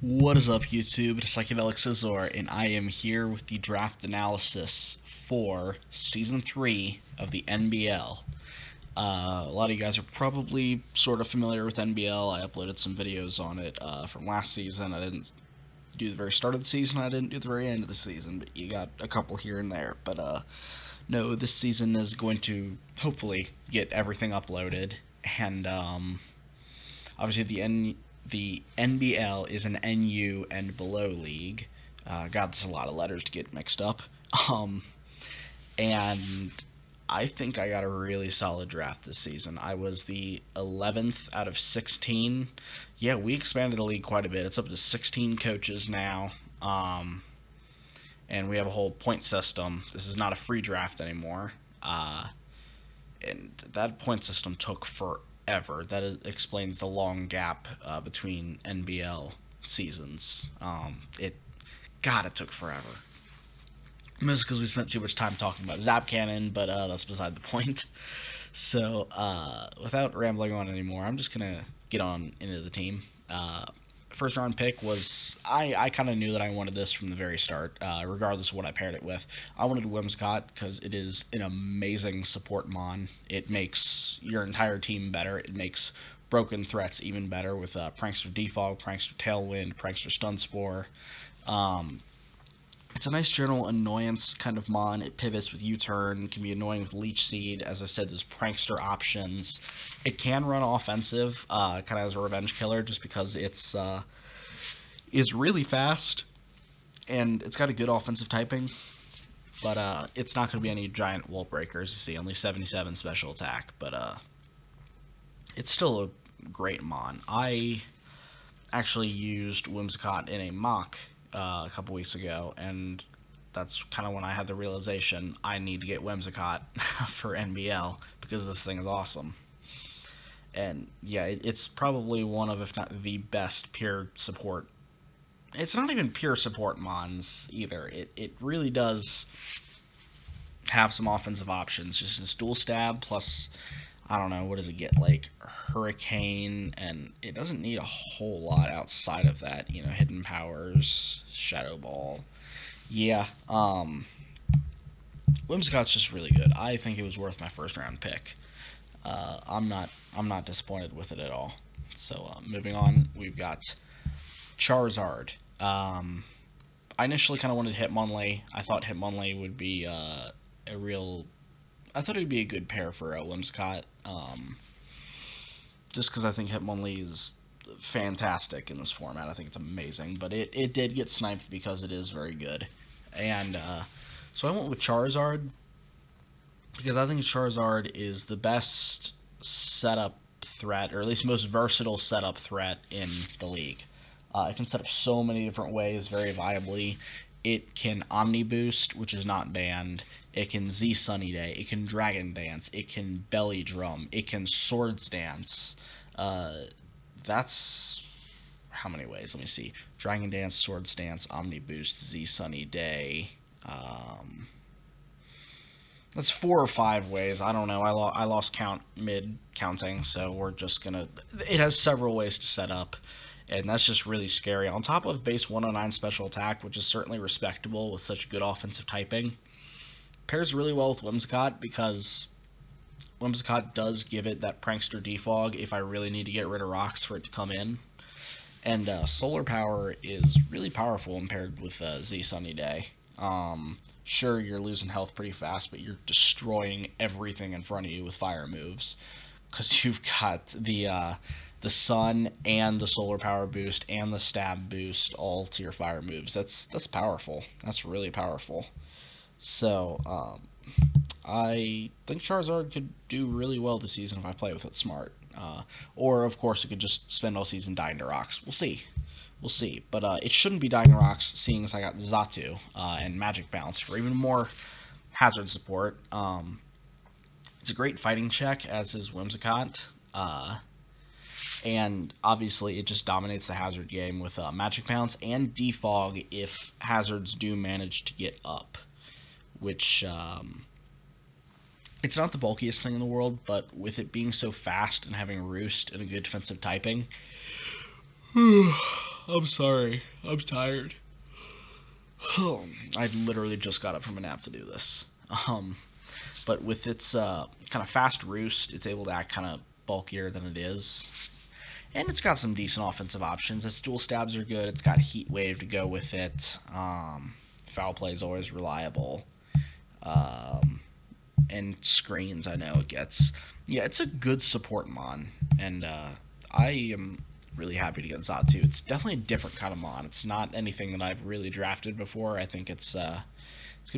What is up, YouTube? It's Psychedelic Scizor, and I am here with the draft analysis for Season 3 of the NBL. A lot of you guys are probably sort of familiar with NBL. I uploaded some videos on it from last season. I didn't do the very start of the season, I didn't do the very end of the season, but you got a couple here and there. But no, this season is going to hopefully get everything uploaded, and obviously the NBL is an NU and below league. God, there's a lot of letters to get mixed up. Um, and I think I got a really solid draft this season. I was the 11th out of 16. Yeah, we expanded the league quite a bit. It's up to 16 coaches now. And we have a whole point system. This is not a free draft anymore. And that point system took forever. That explains the long gap between NBL seasons. It took forever. Mostly because we spent too much time talking about Zap Cannon, but that's beside the point. So, without rambling on anymore, I'm just gonna get on into the team. First round pick was I kind of knew that I wanted this from the very start, regardless of what I paired it with. I wanted Whimsicott because it is an amazing support mon. It makes your entire team better. It makes broken threats even better with Prankster Defog, Prankster Tailwind, Prankster Stun Spore. It's a nice general annoyance kind of mon. It pivots with U-turn, can be annoying with Leech Seed. As I said, there's prankster options. It can run offensive, kind of as a revenge killer, just because it's really fast and it's got a good offensive typing. But it's not going to be any giant wall breakers. You see, only 77 special attack, but it's still a great mon. I actually used Whimsicott in a mock a couple weeks ago, and that's kind of when I had the realization I need to get Whimsicott for NBL because this thing is awesome. And yeah, it's probably one of, if not the best pure support. It's not even pure support mons either. It really does have some offensive options. Just this dual stab plus, I don't know, what does it get? Like Hurricane, and it doesn't need a whole lot outside of that. You know, hidden powers, Shadow Ball. Yeah, Whimsicott's just really good. I think it was worth my first round pick. I'm not disappointed with it at all. So moving on, we've got Charizard. I initially kind of wanted Hitmonlee. I thought Hitmonlee would be a real. I thought it would be a good pair for Whimsicott. Just because I think Hitmonlee is fantastic in this format. I think it's amazing, but it did get sniped because it is very good. And so I went with Charizard because I think Charizard is the best setup threat, or at least most versatile setup threat in the league. It can set up so many different ways very viably. It can Omni Boost, which is not banned. It can Z Sunny Day. It can Dragon Dance. It can Belly Drum. It can Swords Dance. That's how many ways? Let me see. Dragon Dance, Swords Dance, Omni Boost, Z Sunny Day. That's 4 or 5 ways. I don't know. I lost count mid counting, so we're just gonna. It has several ways to set up, and that's just really scary. On top of base 109 special attack, which is certainly respectable with such good offensive typing, pairs really well with Whimsicott because Whimsicott does give it that Prankster Defog if I really need to get rid of rocks for it to come in. And Solar Power is really powerful when paired with Z Sunny Day. Sure, you're losing health pretty fast, but you're destroying everything in front of you with fire moves. Because you've got the sun and the solar power boost and the stab boost all to your fire moves. That's powerful. That's really powerful. So I think Charizard could do really well this season if I play with it smart. Or of course it could just spend all season dying to rocks. We'll see. We'll see. But it shouldn't be dying to rocks, seeing as I got Xatu and Magic Bounce for even more hazard support. It's a great fighting check, as is Whimsicott. And obviously it just dominates the hazard game with Magic Bounce and Defog if hazards do manage to get up. Which, it's not the bulkiest thing in the world, but with it being so fast and having Roost and a good defensive typing, I'm sorry. I'm tired. I literally just got up from a nap to do this. But with its kind of fast roost, it's able to act kind of bulkier than it is. And it's got some decent offensive options. Its dual stabs are good. It's got Heat Wave to go with it. Foul play is always reliable. And screens, I know it gets. Yeah, it's a good support mon. And I am really happy to get Zatu. It's definitely a different kind of mon. It's not anything that I've really drafted before. I think it's gonna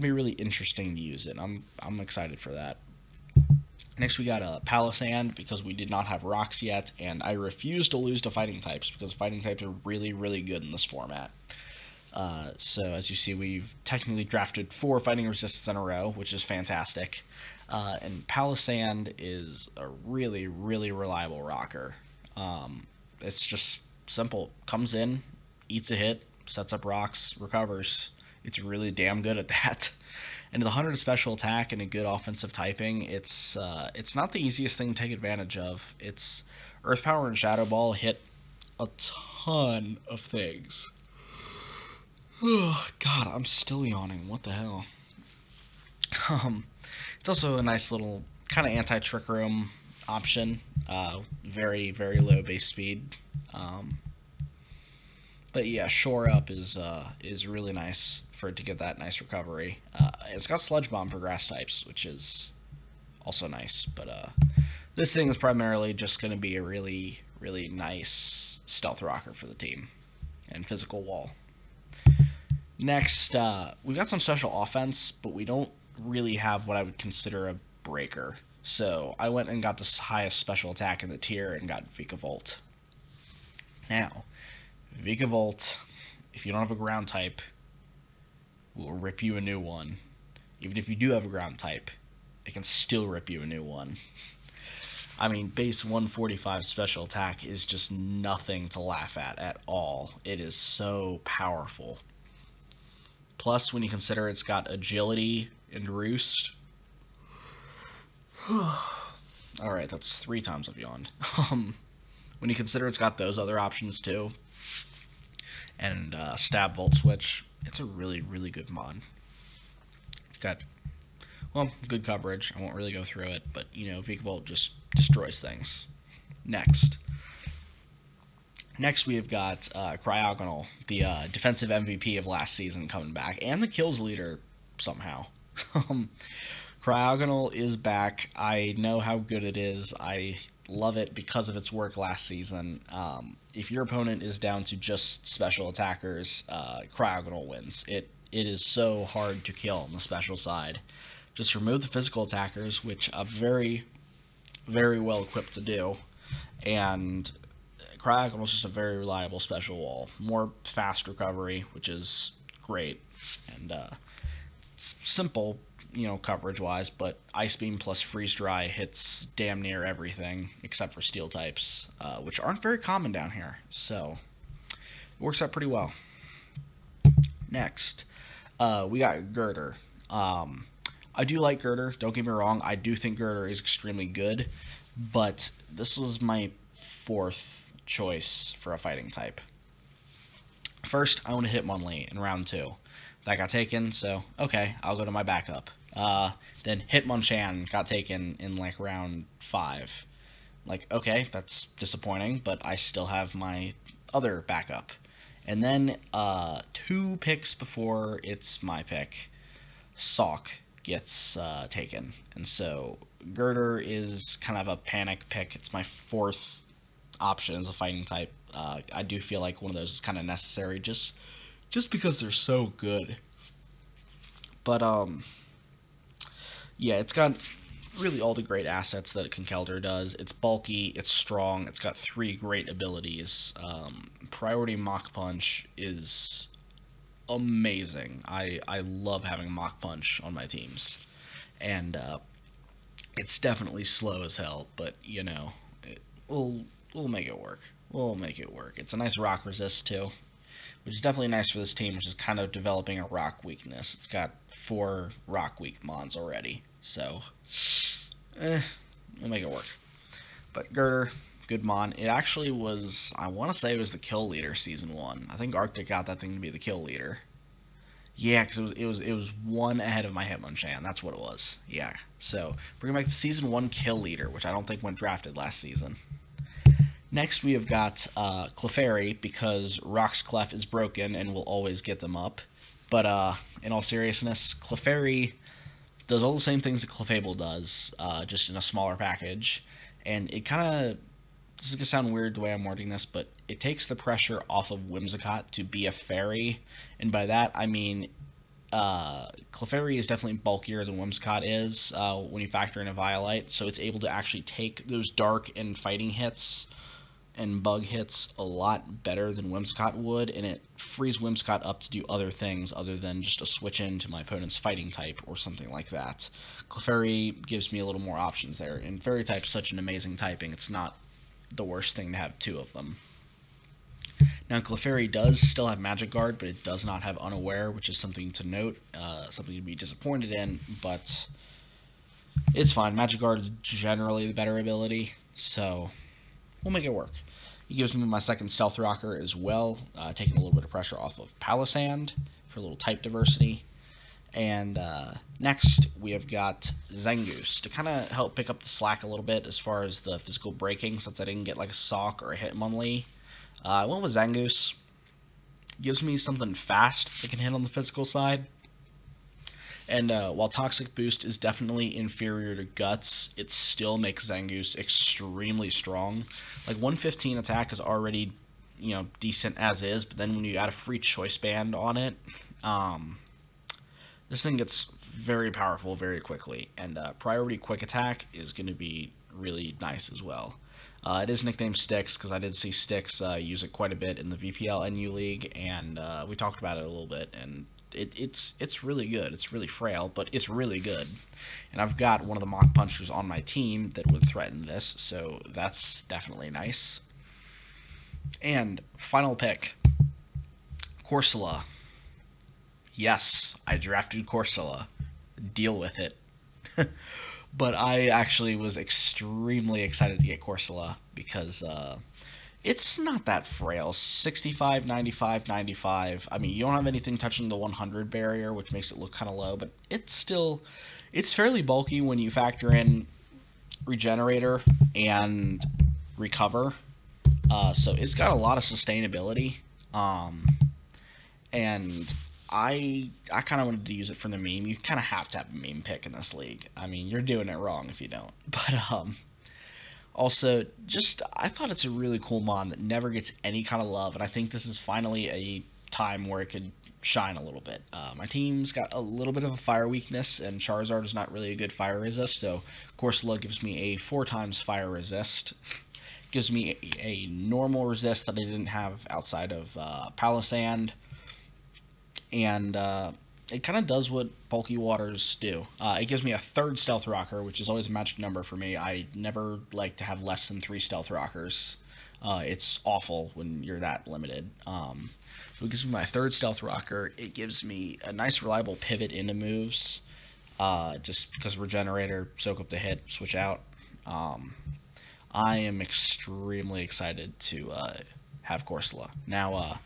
be really interesting to use it. I'm excited for that. Next, we got a Palisand because we did not have rocks yet, and I refuse to lose to fighting types because fighting types are really, really good in this format. So as you see, we've technically drafted 4 fighting resistance in a row, which is fantastic. And Palisand is a really, really reliable rocker. It's just simple. Comes in, eats a hit, sets up rocks, recovers. It's really damn good at that. And with 100 special attack and a good offensive typing, it's not the easiest thing to take advantage of. It's Earth Power and Shadow Ball hit a ton of things. Oh, God, I'm still yawning. What the hell? It's also a nice little kind of anti-trick room option. Very, very low base speed. But yeah, Shore Up is really nice for it to get that nice recovery. It's got Sludge Bomb for grass types, which is also nice. But this thing is primarily just going to be a really, really nice stealth rocker for the team and physical wall. Next, we got some special offense, but we don't really have what I would consider a breaker. So I went and got the highest special attack in the tier and got Vikavolt. Now, Vikavolt, if you don't have a ground type, will rip you a new one. Even if you do have a ground type, it can still rip you a new one. I mean, base 145 special attack is just nothing to laugh at all. It is so powerful. Plus, when you consider it's got agility and roost. Alright, that's 3 times I've yawned. When you consider it's got those other options too, and stab volt switch, it's a really, really good mod. Got, well, good coverage. I won't really go through it, but you know, Vikavolt just destroys things. Next we have got Cryogonal, the defensive MVP of last season, coming back, and the kills leader somehow. Cryogonal is back. I know how good it is. I love it because of its work last season. If your opponent is down to just special attackers, Cryogonal wins. It is so hard to kill on the special side. Just remove the physical attackers, which I'm very, very well equipped to do, and Cryogonal is just a very reliable special wall. More fast recovery, which is great, and it's simple, you know, coverage-wise, but Ice Beam plus Freeze Dry hits damn near everything except for Steel types, which aren't very common down here, so it works out pretty well. Next, we got Girder. I do like Girder, don't get me wrong. I do think Girder is extremely good, but this was my 4th choice for a fighting type. First, I want to Hitmonlee in round 2. That got taken, so okay, I'll go to my backup. Then Hitmonchan got taken in like round 5. Like, okay, that's disappointing, but I still have my other backup. And then 2 picks before it's my pick, Sawk gets taken. And so Girder is kind of a panic pick. It's my 4th option as a fighting type. I do feel like one of those is kind of necessary just because they're so good. But yeah, it's got really all the great assets that Conkeldurr does. It's bulky, it's strong, it's got 3 great abilities. Priority Mach Punch is amazing. I love having Mach Punch on my teams. And it's definitely slow as hell, but you know, we'll make it work. We'll make it work. It's a nice rock resist too, which is definitely nice for this team, which is kind of developing a rock weakness. It's got 4 rock weak mons already, so we'll make it work. But Girder, Good mon. It actually was. I want to say it was the kill leader season one. I think Arctic got that thing to be the kill leader. Yeah, because it was one ahead of my Hitmonchan. That's what it was. Yeah. So bring back the season one kill leader, which I don't think went drafted last season. Next we have got Clefairy because Rock's Clef is broken and will always get them up. But in all seriousness, Clefairy does all the same things that Clefable does, just in a smaller package. And it kind of, this is going to sound weird the way I'm wording this, but it takes the pressure off of Whimsicott to be a fairy. And by that, I mean, Clefairy is definitely bulkier than Whimsicott is when you factor in a Violite, so it's able to actually take those dark and fighting hits and bug hits a lot better than Whimsicott would, and it frees Whimsicott up to do other things other than just a switch into my opponent's fighting type or something like that. Clefairy gives me a little more options there, and Fairy type's such an amazing typing, it's not the worst thing to have two of them. Now, Clefairy does still have Magic Guard, but it does not have Unaware, which is something to note, something to be disappointed in, but it's fine. Magic Guard is generally the better ability, so we'll make it work. He gives me my second Stealth Rocker as well, taking a little bit of pressure off of Palisand for a little type diversity. And next, we have got Zangoose to kind of help pick up the slack a little bit as far as the physical breaking, since I didn't get like a Sock or a Hitmonlee. I went with Zangoose. Gives me something fast that can hit on the physical side. And while Toxic Boost is definitely inferior to Guts, it still makes Zangoose extremely strong. Like 115 attack is already, decent as is, but then when you add a free choice band on it, this thing gets very powerful very quickly. And priority quick attack is going to be really nice as well. It is nicknamed Styx because I did see Styx use it quite a bit in the VPL NU League, and we talked about it a little bit, and it's really good. It's really frail, but it's really good. And I've got one of the Mach Punchers on my team that would threaten this, so that's definitely nice. And final pick, Corsola. Yes, I drafted Corsola. Deal with it. But I actually was extremely excited to get Corsola because it's not that frail. 65, 95, 95. I mean, you don't have anything touching the 100 barrier, which makes it look kind of low, but it's fairly bulky when you factor in Regenerator and Recover. So it's got a lot of sustainability. And I kind of wanted to use it for the meme. You kind of have to have a meme pick in this league. I mean, you're doing it wrong if you don't. But also, just I thought it's a really cool mod that never gets any kind of love, and I think this is finally a time where it could shine a little bit. My team's got a little bit of a fire weakness, and Charizard is not really a good fire resist, so Corsola gives me a 4 times fire resist. Gives me a normal resist that I didn't have outside of Palisand, and it kind of does what bulky waters do. It gives me a third stealth rocker, which is always a magic number for me. I never like to have less than 3 stealth rockers. It's awful when you're that limited. So it gives me my third stealth rocker. It gives me a nice reliable pivot into moves, just because Regenerator, soak up the hit, switch out. I am extremely excited to have Corsola. Now,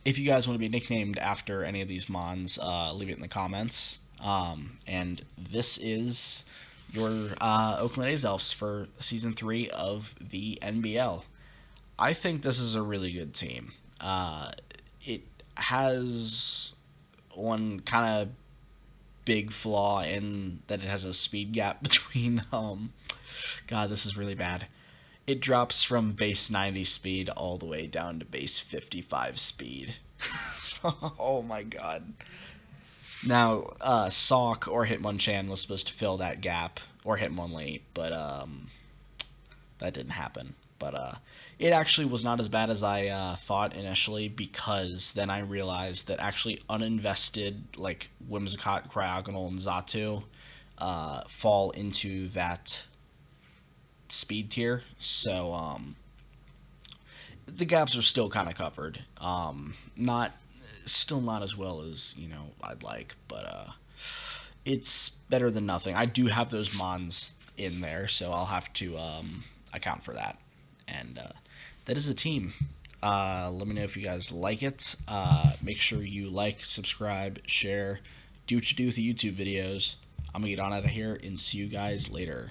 if you guys want to be nicknamed after any of these mons, leave it in the comments. And this is your Oakland Azelfs for Season 3 of the NBL. I think this is a really good team. It has one kind of big flaw in that it has a speed gap between... God, this is really bad. It drops from base 90 speed all the way down to base 55 speed. Oh my god. Now, Sock or Hitmonchan was supposed to fill that gap, or Hitmonlee, but that didn't happen. But it actually was not as bad as I thought initially, because then I realized that actually uninvested, like Whimsicott, Cryogonal, and Xatu fall into that speed tier, so the gaps are still kind of covered. Not still not as well as I'd like, but it's better than nothing. I do have those mons in there, so I'll have to account for that. and that is a team. Let me know if you guys like it. Make sure you like, subscribe, share, do what you do with the YouTube videos. I'm gonna get on out of here and see you guys later.